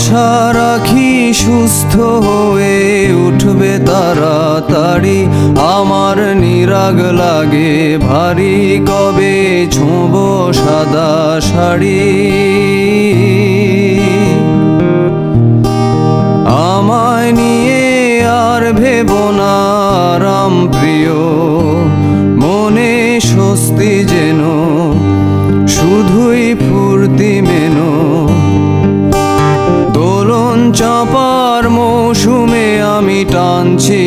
আশা রাখি সুস্থ হয়ে উঠবে তাড়াতাড়ি। আমার নিরাগ লাগে ভারী, কবে ছোঁবো সাদা শাড়ি। আমায় নিয়ে আর ভেবো না রাম প্রিয়, মনে স্বস্তি যেন শুধুই ফুর্তি মেনো। দোলন চাপার মৌসুমে আমি টানছি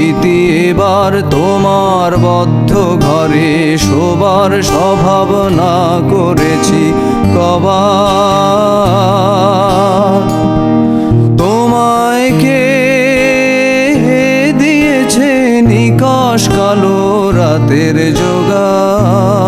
ইতি এবার, তোমার বদ্ধ ঘরে শোবার স্বভাবনা করেছি কবার। তোমায় কে দিয়েছে নিকষ কালো রাতের জোগাড়।